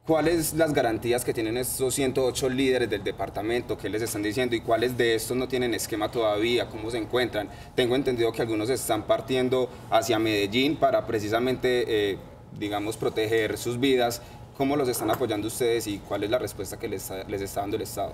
¿cuáles las garantías que tienen estos 108 líderes del departamento? ¿Qué les están diciendo? ¿Y cuáles de estos no tienen esquema todavía? ¿Cómo se encuentran? Tengo entendido que algunos están partiendo hacia Medellín para precisamente, digamos, proteger sus vidas. ¿Cómo los están apoyando ustedes y cuál es la respuesta que les está dando el Estado?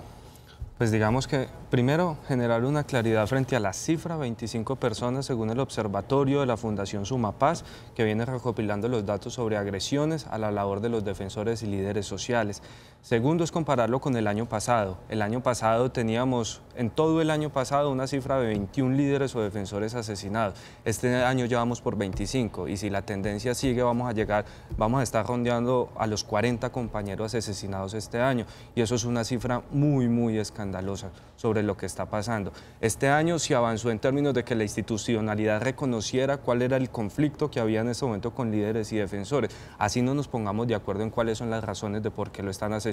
Pues digamos que primero generar una claridad frente a la cifra, 25 personas según el observatorio de la Fundación Sumapaz, que viene recopilando los datos sobre agresiones a la labor de los defensores y líderes sociales. Segundo es compararlo con el año pasado. El año pasado teníamos, en todo el año pasado, una cifra de 21 líderes o defensores asesinados. Este año ya vamos por 25 y si la tendencia sigue vamos a estar rondeando a los 40 compañeros asesinados este año, y eso es una cifra muy escandalosa sobre lo que está pasando. Este año se avanzó en términos de que la institucionalidad reconociera cuál era el conflicto que había en este momento con líderes y defensores. Así no nos pongamos de acuerdo en cuáles son las razones de por qué lo están asesinando.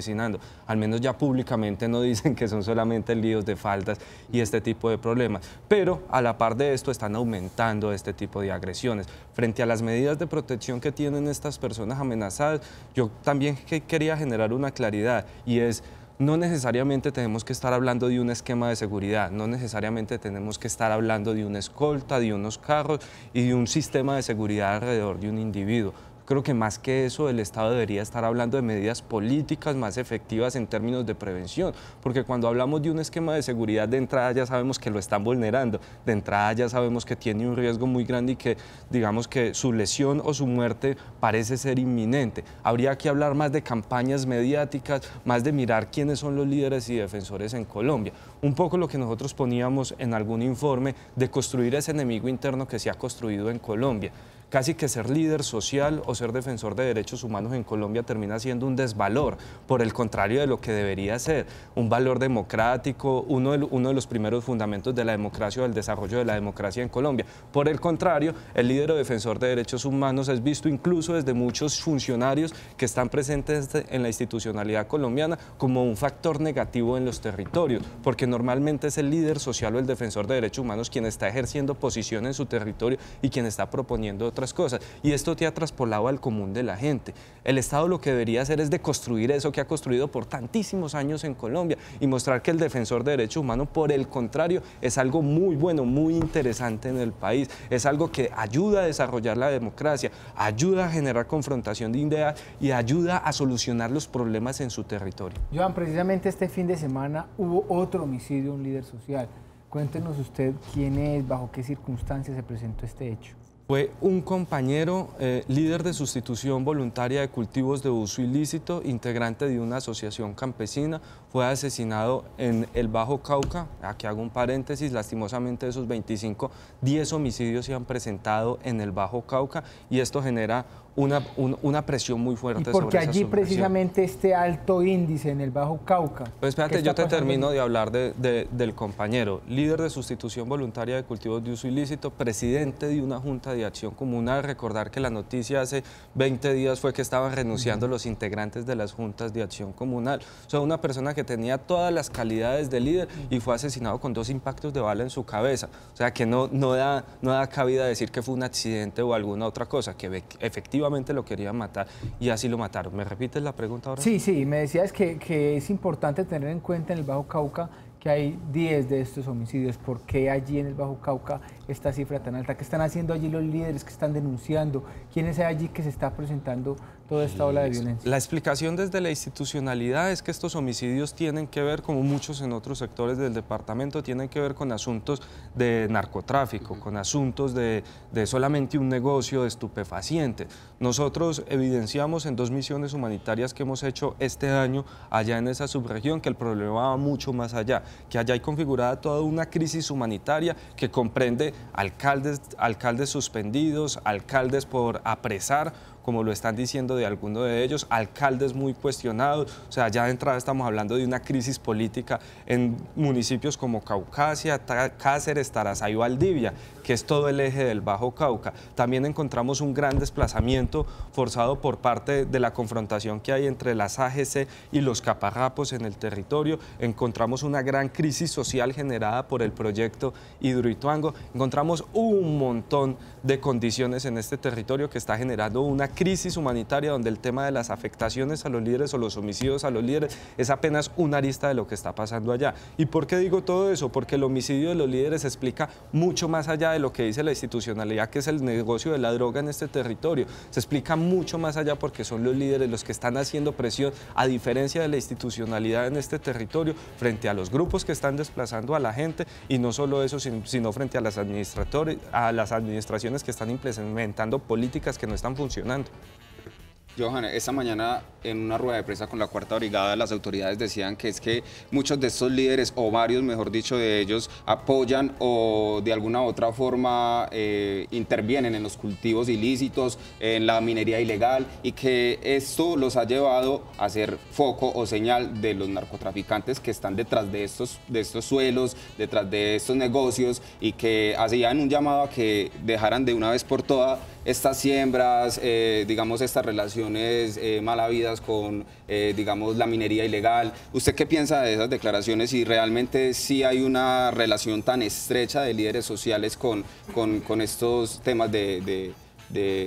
Al menos ya públicamente no dicen que son solamente líos de faltas y este tipo de problemas. Pero a la par de esto están aumentando este tipo de agresiones. Frente a las medidas de protección que tienen estas personas amenazadas, yo también quería generar una claridad, y es: no necesariamente tenemos que estar hablando de un esquema de seguridad, no necesariamente tenemos que estar hablando de una escolta, de unos carros y de un sistema de seguridad alrededor de un individuo. Creo que más que eso, el Estado debería estar hablando de medidas políticas más efectivas en términos de prevención, porque cuando hablamos de un esquema de seguridad, de entrada ya sabemos que lo están vulnerando, de entrada ya sabemos que tiene un riesgo muy grande y que, digamos, que su lesión o su muerte parece ser inminente. Habría que hablar más de campañas mediáticas, más de mirar quiénes son los líderes y defensores en Colombia. Un poco lo que nosotros poníamos en algún informe de construir ese enemigo interno que se ha construido en Colombia. Casi que ser líder social o ser defensor de derechos humanos en Colombia termina siendo un desvalor, por el contrario de lo que debería ser, un valor democrático, uno de los primeros fundamentos de la democracia o del desarrollo de la democracia en Colombia. Por el contrario, el líder o defensor de derechos humanos es visto incluso desde muchos funcionarios que están presentes en la institucionalidad colombiana como un factor negativo en los territorios, porque normalmente es el líder social o el defensor de derechos humanos quien está ejerciendo posición en su territorio y quien está proponiendo otras cosas, y esto te ha traspolado al común de la gente. El Estado lo que debería hacer es deconstruir eso que ha construido por tantísimos años en Colombia y mostrar que el defensor de derechos humanos, por el contrario, es algo muy bueno, muy interesante en el país, es algo que ayuda a desarrollar la democracia, ayuda a generar confrontación de ideas y ayuda a solucionar los problemas en su territorio. Joan, precisamente este fin de semana hubo otro homicidio, un líder social. Cuéntenos usted quién es, bajo qué circunstancias se presentó este hecho. Fue un compañero líder de sustitución voluntaria de cultivos de uso ilícito, integrante de una asociación campesina, fue asesinado en el Bajo Cauca. Aquí hago un paréntesis, lastimosamente de esos 25, 10 homicidios se han presentado en el Bajo Cauca y esto genera una presión muy fuerte sobre esa porque allí subregión. Precisamente este alto índice en el Bajo Cauca. Pues espérate, yo te termino de hablar del compañero, líder de sustitución voluntaria de cultivos de uso ilícito, presidente de una junta de acción comunal. Recordar que la noticia hace 20 días fue que estaban renunciando los integrantes de las juntas de acción comunal. O sea, una persona que tenía todas las calidades de líder y fue asesinado con 2 impactos de bala en su cabeza. O sea, que no da cabida decir que fue un accidente o alguna otra cosa, que efectivamente lo querían matar y así lo mataron. ¿Me repites la pregunta ahora? Sí, me decías que es importante tener en cuenta en el Bajo Cauca que hay 10 de estos homicidios. ¿Por qué allí en el Bajo Cauca esta cifra tan alta? ¿Qué están haciendo allí los líderes que están denunciando? ¿Quién es allí que se está presentando toda esta ola de violencia? La explicación desde la institucionalidad es que estos homicidios tienen que ver, como muchos en otros sectores del departamento, tienen que ver con asuntos de narcotráfico, con asuntos de solamente un negocio de estupefacientes. Nosotros evidenciamos en 2 misiones humanitarias que hemos hecho este año allá en esa subregión que el problema va mucho más allá, que allá hay configurada toda una crisis humanitaria que comprende alcaldes suspendidos, alcaldes por apresar, como lo están diciendo de algunos de ellos, alcaldes muy cuestionados. O sea, ya de entrada estamos hablando de una crisis política en municipios como Caucasia, Cáceres, Tarazá y Valdivia, que es todo el eje del Bajo Cauca. También encontramos un gran desplazamiento forzado por parte de la confrontación que hay entre las AGC y los caparrapos en el territorio. Encontramos una gran crisis social generada por el proyecto Hidroituango. Encontramos un montón de condiciones en este territorio que está generando una crisis humanitaria donde el tema de las afectaciones a los líderes o los homicidios a los líderes es apenas una arista de lo que está pasando allá. ¿Y por qué digo todo eso? Porque el homicidio de los líderes explica mucho más allá de lo que dice la institucionalidad, que es el negocio de la droga en este territorio. Se explica mucho más allá porque son los líderes los que están haciendo presión, a diferencia de la institucionalidad en este territorio, frente a los grupos que están desplazando a la gente, y no solo eso, sino frente a las administraciones que están implementando políticas que no están funcionando. Johan, esta mañana en una rueda de prensa con la 4ª Brigada las autoridades decían que es que muchos de estos líderes, o varios mejor dicho de ellos, apoyan o de alguna u otra forma intervienen en los cultivos ilícitos, en la minería ilegal, y que esto los ha llevado a ser foco o señal de los narcotraficantes que están detrás de estos suelos, detrás de estos negocios, y que hacían un llamado a que dejaran de una vez por todas estas siembras, digamos estas relaciones mal habidas con, digamos, la minería ilegal. ¿Usted qué piensa de esas declaraciones y realmente sí hay una relación tan estrecha de líderes sociales con estos temas de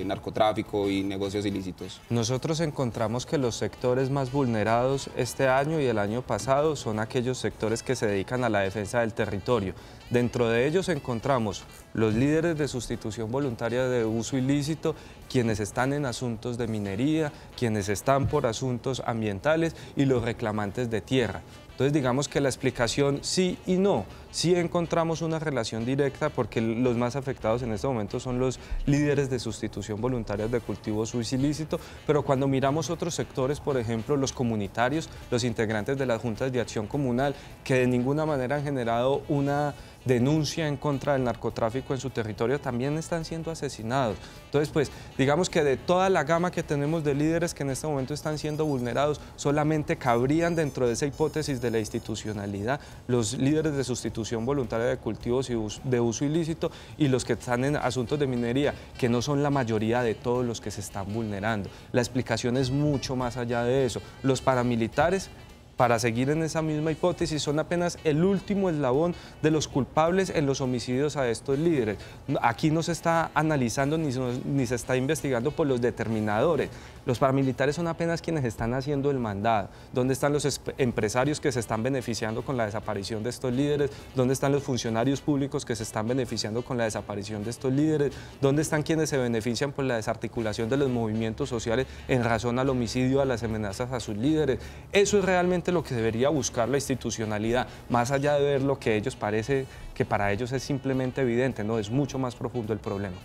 narcotráfico y negocios ilícitos? Nosotros encontramos que los sectores más vulnerados este año y el año pasado son aquellos sectores que se dedican a la defensa del territorio. Dentro de ellos encontramos los líderes de sustitución voluntaria de uso ilícito, quienes están en asuntos de minería, quienes están por asuntos ambientales y los reclamantes de tierra. Entonces digamos que la explicación sí y no. Sí encontramos una relación directa porque los más afectados en este momento son los líderes de sustitución voluntarias de cultivos de uso ilícito, pero cuando miramos otros sectores, por ejemplo los comunitarios, los integrantes de las juntas de acción comunal, que de ninguna manera han generado una denuncia en contra del narcotráfico en su territorio, también están siendo asesinados. Entonces, pues, digamos que de toda la gama que tenemos de líderes que en este momento están siendo vulnerados, solamente cabrían dentro de esa hipótesis de la institucionalidad los líderes de sustitución voluntaria de cultivos de uso ilícito y los que están en asuntos de minería, que no son la mayoría de todos los que se están vulnerando. La explicación es mucho más allá de eso. Los paramilitares, para seguir en esa misma hipótesis, son apenas el último eslabón de los culpables en los homicidios a estos líderes. Aquí no se está analizando ni se está investigando por los determinadores. Los paramilitares son apenas quienes están haciendo el mandado. ¿Dónde están los empresarios que se están beneficiando con la desaparición de estos líderes? ¿Dónde están los funcionarios públicos que se están beneficiando con la desaparición de estos líderes? ¿Dónde están quienes se benefician por la desarticulación de los movimientos sociales en razón al homicidio, a las amenazas a sus líderes? Eso es realmente justamente lo que debería buscar la institucionalidad, más allá de ver lo que ellos parece que para ellos es simplemente evidente, no, es mucho más profundo el problema.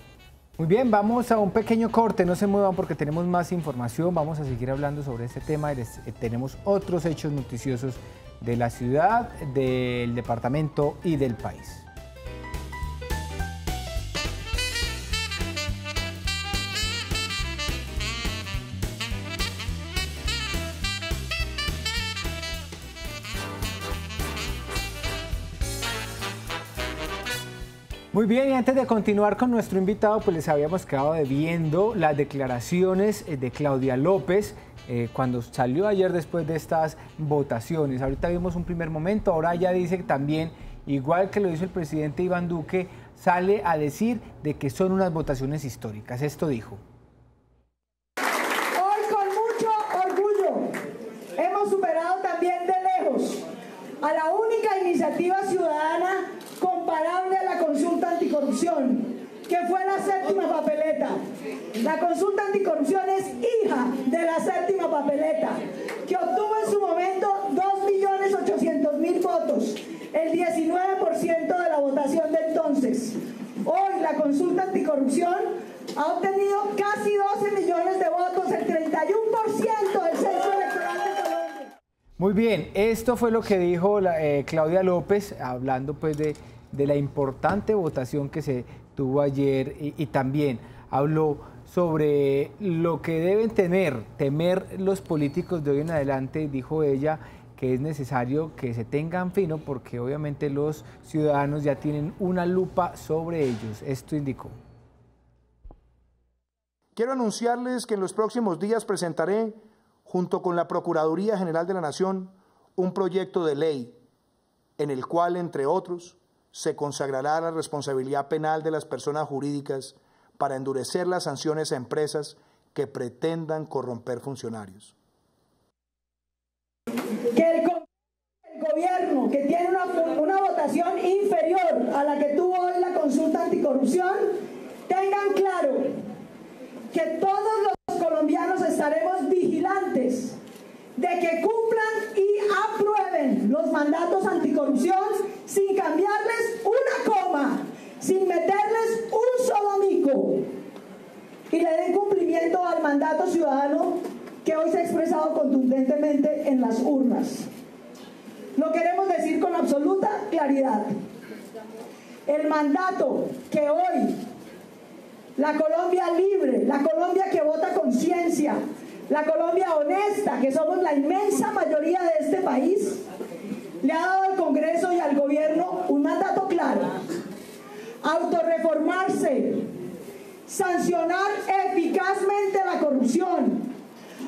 Muy bien, vamos a un pequeño corte, no se muevan porque tenemos más información, vamos a seguir hablando sobre este tema, tenemos otros hechos noticiosos de la ciudad, del departamento y del país. Muy bien, y antes de continuar con nuestro invitado, pues les habíamos quedado debiendo las declaraciones de Claudia López cuando salió ayer después de estas votaciones. Ahorita vimos un primer momento, ahora ya dice también, igual que lo hizo el presidente Iván Duque, sale a decir de que son unas votaciones históricas. Esto dijo. Hoy con mucho orgullo hemos superado también de lejos a la única iniciativa ciudadana comparable a la consulta anticorrupción, que fue la séptima papeleta. La consulta anticorrupción es hija de la séptima papeleta, que obtuvo en su momento 2.800.000 votos, el 19% de la votación de entonces. Hoy la consulta anticorrupción ha obtenido casi 12 millones de votos, el 31% del censo electoral de Colombia. Muy bien, esto fue lo que dijo Claudia López, hablando pues de la importante votación que se tuvo ayer y también habló sobre lo que deben temer los políticos de hoy en adelante. Dijo ella que es necesario que se tengan fino porque obviamente los ciudadanos ya tienen una lupa sobre ellos. Esto indicó. Quiero anunciarles que en los próximos días presentaré, junto con la Procuraduría General de la Nación, un proyecto de ley en el cual, entre otros, se consagrará la responsabilidad penal de las personas jurídicas para endurecer las sanciones a empresas que pretendan corromper funcionarios. Que el gobierno, que tiene una votación inferior a la que tuvo hoy la consulta anticorrupción, tengan claro que todos los colombianos estaremos vigilantes de que cumplan y aprueben los mandatos anticorrupción sin cambiarles una coma, sin meterles un solo mico, y le den cumplimiento al mandato ciudadano que hoy se ha expresado contundentemente en las urnas. Lo queremos decir con absoluta claridad. El mandato que hoy la Colombia libre, la Colombia que vota con ciencia, la Colombia honesta, que somos la inmensa mayoría de este país, le ha dado al Congreso y al gobierno un mandato claro: autorreformarse, sancionar eficazmente la corrupción,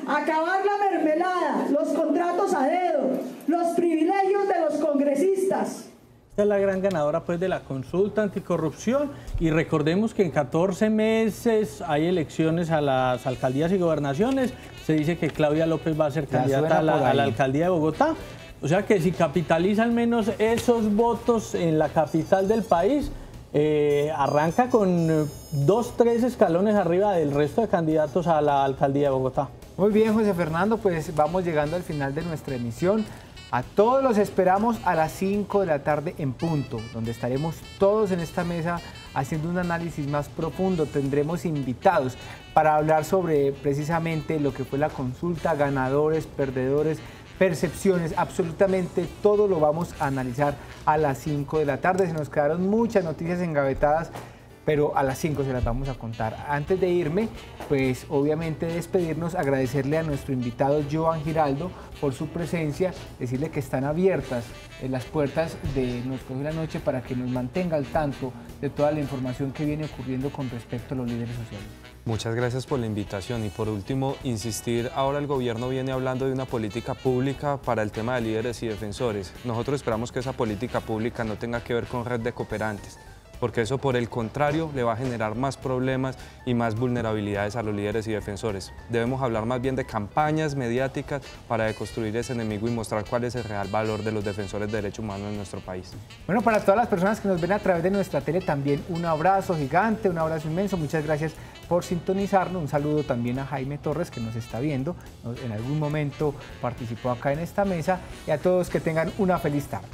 acabar la mermelada, los contratos a dedo, los privilegios de los congresistas. Esta es la gran ganadora pues de la consulta anticorrupción, y recordemos que en 14 meses hay elecciones a las alcaldías y gobernaciones. Se dice que Claudia López va a ser candidata a la alcaldía de Bogotá, o sea que si capitaliza al menos esos votos en la capital del país, arranca con 2, 3 escalones arriba del resto de candidatos a la alcaldía de Bogotá. Muy bien, José Fernando, pues vamos llegando al final de nuestra emisión. A todos los esperamos a las 5 de la tarde en punto, donde estaremos todos en esta mesa haciendo un análisis más profundo. Tendremos invitados para hablar sobre precisamente lo que fue la consulta, ganadores, perdedores, percepciones, absolutamente todo lo vamos a analizar a las 5 de la tarde. Se nos quedaron muchas noticias engavetadas, pero a las 5 se las vamos a contar. Antes de irme, pues obviamente despedirnos, agradecerle a nuestro invitado Joan Giraldo por su presencia, decirle que están abiertas las puertas de Nos Cogió la Noche para que nos mantenga al tanto de toda la información que viene ocurriendo con respecto a los líderes sociales. Muchas gracias por la invitación y por último insistir, ahora el gobierno viene hablando de una política pública para el tema de líderes y defensores. Nosotros esperamos que esa política pública no tenga que ver con red de cooperantes, porque eso por el contrario le va a generar más problemas y más vulnerabilidades a los líderes y defensores. Debemos hablar más bien de campañas mediáticas para deconstruir ese enemigo y mostrar cuál es el real valor de los defensores de derechos humanos en nuestro país. Bueno, para todas las personas que nos ven a través de nuestra tele también un abrazo gigante, un abrazo inmenso, muchas gracias por sintonizarnos. Un saludo también a Jaime Torres, que nos está viendo, en algún momento participó acá en esta mesa, y a todos que tengan una feliz tarde.